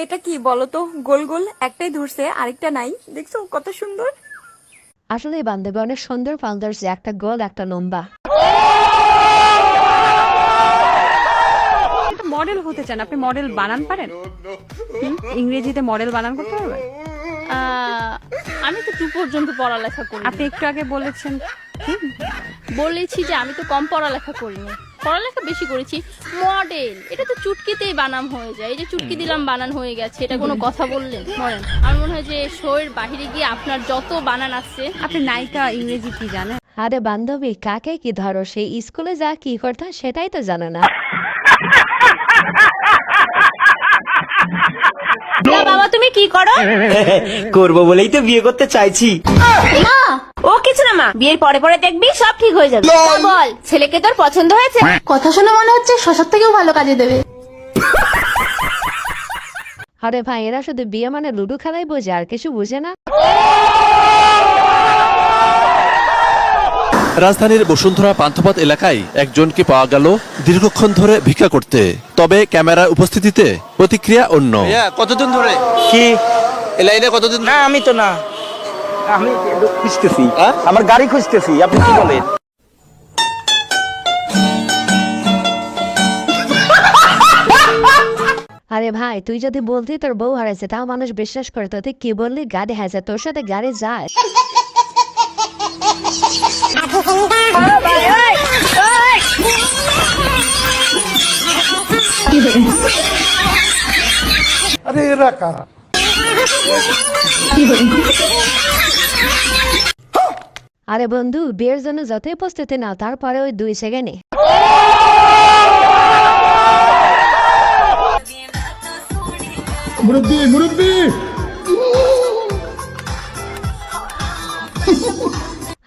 এটা কি বলো তো? গোল গোল একটাই ধরছে, আরেকটা নাই। দেখছো কত সুন্দর। আসলে এই বান্ধবী অনেক সুন্দর ফল ধরছে, একটা গোল একটা লম্বা। মডেল হতে চান, আপনি মডেল বানান পারেন? ইংরেজিতে মডেল বানান করতে পারবেন? আমি তো 2 পর্যন্ত পড়ালেখা করি। আপনি একটু আগে বলেছেন। বলেছি যে আমি তো কম পড়ালেখা করিনি, পড়ালেখা বেশি করেছি। মডেল এটা তো চুটকিতেই বানান হয়ে যায়। এই যে চুটকি দিলাম বানান হয়ে গেছে, এটা কোনো কথা বললেন? বলেন। আমার মনে হয় যে শোয়ের বাহিরে গিয়ে আপনার যত বানান আছে। আপনি নায়িকা ইংরেজি কি জানেন? আরে বান্ধবী, কাকে কি ধরো, সেই স্কুলে যা কি করতাম সেটাই তো জানো না। বাবা তুমি কি করো? করবো বলেই তো বিয়ে করতে চাইছি। মা ও কিছু না মা, বিয়ের পরে পরে দেখবি সব ঠিক হয়ে যাবে। বল ছেলেকে তোর পছন্দ হয়েছে? কথা শুনে মনে হচ্ছে শশার থেকেও ভালো কাজে দেবে। আরে ভাই, এরা শুধু বিয়ে মানে লুডো খেলাই বোঝে, আর কিছু বুঝে না। রাজধানীর বসুন্ধরা পান্থপথ এলাকায় একজনকে পাওয়া গেল দীর্ঘক্ষণ ধরে ভিক্ষা করতে, তবে ক্যামেরার উপস্থিতিতে প্রতিক্রিয়া অন্য। কতদিন ধরে কি এই লাইনে কতদিন? না আমি তো না, আমি খুঁজতেছি, আমার গাড়ি খুঁজতেছি। আপনি কি বলেন? আরে ভাই, তুই যদি বলতি তোর বউ হারাইছে তাও মানুষ বিশ্বাস করতো, তুই কি বললি গাড়ি হারাইছে, তোর সাথে গাড়ি যায়? আরে এরা কারা? আরে বন্ধু, বিয়ের জন্য যতই প্রস্তুতি নাও তারপরে ওই 2 সেকেন্ডে মুরব্বি মুরব্বি,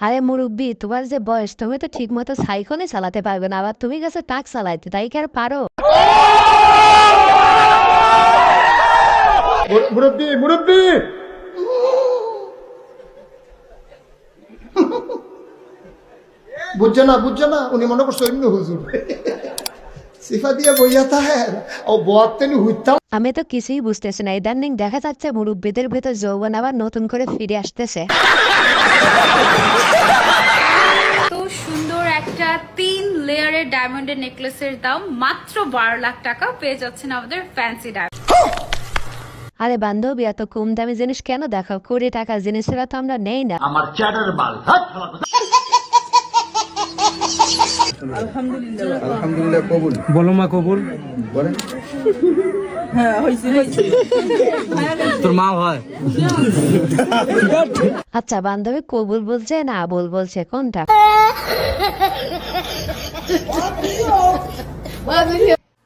আরে মুরব্বি, তোমার যে বয়স, তুমি তো ঠিক মতো সাইকেলে চালাতে পারবে না, আবার তুমি গেছো ট্রাক চালাইতে, তাই কি আর পারো? মুরব্বি মুরব্বি, বুঝছে না উনি মনে করছে অন্য হুজুর। সিফা দিয়ে বইয়া তাহে ও বোয়াতেন হইতাম। আমি তো কিছুই বুঝতেছি না, ইদানিং দেখা যাচ্ছে মুরব্বিদের ভেতর যৌবন আবার নতুন করে ফিরে আসতেছে। তো সুন্দর একটা 3 লেয়ারের ডায়মন্ডের নেকলেসের দাম মাত্র 12 লাখ টাকা পেয়ে যাচ্ছেন আমাদের ফ্যান্সি ডায়মন্ড। আরে বান্ধবী, এত কম দামি জিনিস কেন দেখাও? 20 টাকার জিনিসেরা তো আমরা নেই না। আমার চ্যাটার মাল। আলহামদুলিল্লাহ কবুল। বলো মা কবুল। বলেন। হ্যাঁ হইছে হইছে। তোর মা হয়। আচ্ছা বান্ধবী, কবুল বলছে না আবুল বলছে, কোনটা?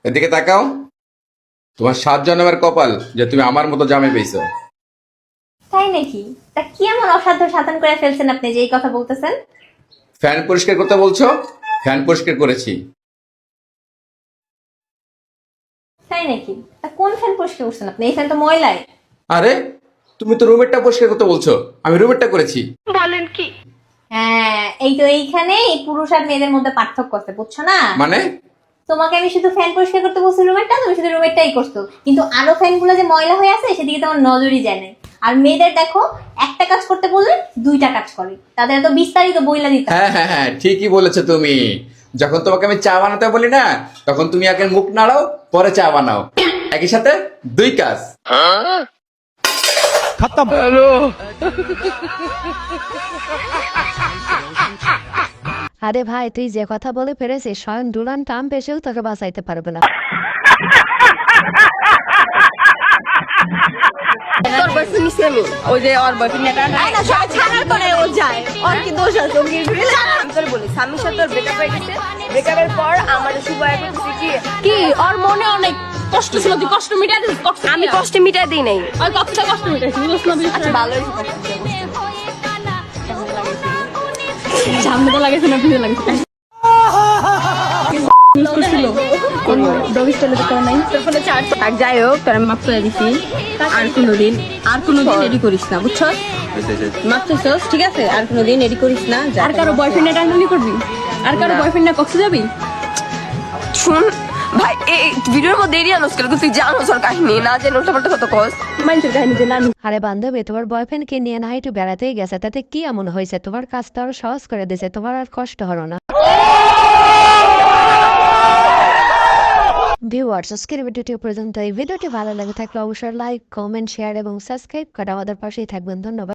এদিকে তাকাও, তোমার 7 জন্মের কপাল যে তুমি আমার মতো জামাই পেয়েছো। তাই নাকি? তা কি এমন অসাধ্য সাধন করে ফেলছেন আপনি যে এই কথা বলতেছেন? ফ্যান পরিষ্কার করতে বলছো, ফ্যান পরিষ্কার করেছি। তাই নাকি? তা কোন ফ্যান পরিষ্কার করছেন আপনি? এই ফ্যান তো ময়লাই। আরে তুমি তো রুমেরটা পরিষ্কার করতে বলছো, আমি রুমেরটা করেছি। বলেন কি? হ্যাঁ, এই তো এইখানে পুরুষ আর মেয়েদের মধ্যে পার্থক্য আছে, বুঝছো না? মানে তোমাকে আমি শুধু ফ্যান পরিষ্কার করতে বলছি রুমেরটা, তুমি শুধু রুমেরটাই করছো, কিন্তু আরো ফ্যান গুলো যে ময়লা হয়ে আছে সেদিকে তোমার নজরই যায় না। আর মেয়েদের দেখো, একটা কাজ করতে বললে 2টা কাজ করে, তাদের এত বিস্তারিত বইলা দিতে। হ্যাঁ হ্যাঁ হ্যাঁ, ঠিকই বলেছো তুমি। যখন তোমাকে আমি চা বানাতে বলি না, তখন তুমি আগে মুখ নাড়াও, পরে চা বানাও। একই সাথে 2 কাজ। খতম। আরে ভাই, তুই যে কথা বলে ফেলেছিস, স্বয়ং ডোনাল্ড ট্রাম্প এসেও তোকে বাঁচাইতে পারবে না। তোর বয়ফ্রেন্ড নিছি আমি, ওই যে ওর বয়ফ্রেন্ড এটা না সব ছাড়ার পরে ও যায়, ওর কি দোষ আছে? ও গিয়ে ঘুরে আমি তোর বলি স্বামীর সাথে ওর ব্রেকআপ হয়ে গেছে, ব্রেকআপের পর আমার শুভ করতেছে কি কি ওর মনে অনেক কষ্ট ছিল, তুই কষ্ট মিটাই দিস। আমি কষ্ট মিটাই দিই নাই, ওই কতটা কষ্ট মিটাইছি বুঝলাম। আচ্ছা ভালো হয়েছে, সামনে তো লাগাইছে না পিছনে লাগাইছে। যাই হোক, তোর মাফ করে দিছি, আর কোনোদিন এডি করিস না, বুঝছো? মাফ চাইছস, ঠিক আছে? আর কোনোদিন এডি করিস না। আর কারো বয়ফ্রেন্ড টানাটানি করবি? আর কারো বয়ফ্রেন্ড কক্সে যাবি? শুন, ভাই এই ভিডিওর মধ্যে এরিয়া নস করে তুই জানোস ওর কাহিনী না জেনে উল্টাপাল্টা কত কস মানুষের কাহিনী যে নানু আরে বান্ধবী, তোমার বয়ফ্রেন্ডকে নিয়ে না একটু বেড়াতেই গেছে, তাতে কি এমন হয়েছে? তোমার কাজটা আরো সহজ করে দিয়েছে, তোমার আর কষ্ট হলো না। ভিউয়ার্স, আজকের ভিডিওটি পর্যন্ত। এই ভিডিওটি ভালো লাগে থাকলে অবশ্যই লাইক, কমেন্ট, শেয়ার এবং সাবস্ক্রাইব করে আমাদের পাশেই থাকবেন। ধন্যবাদ।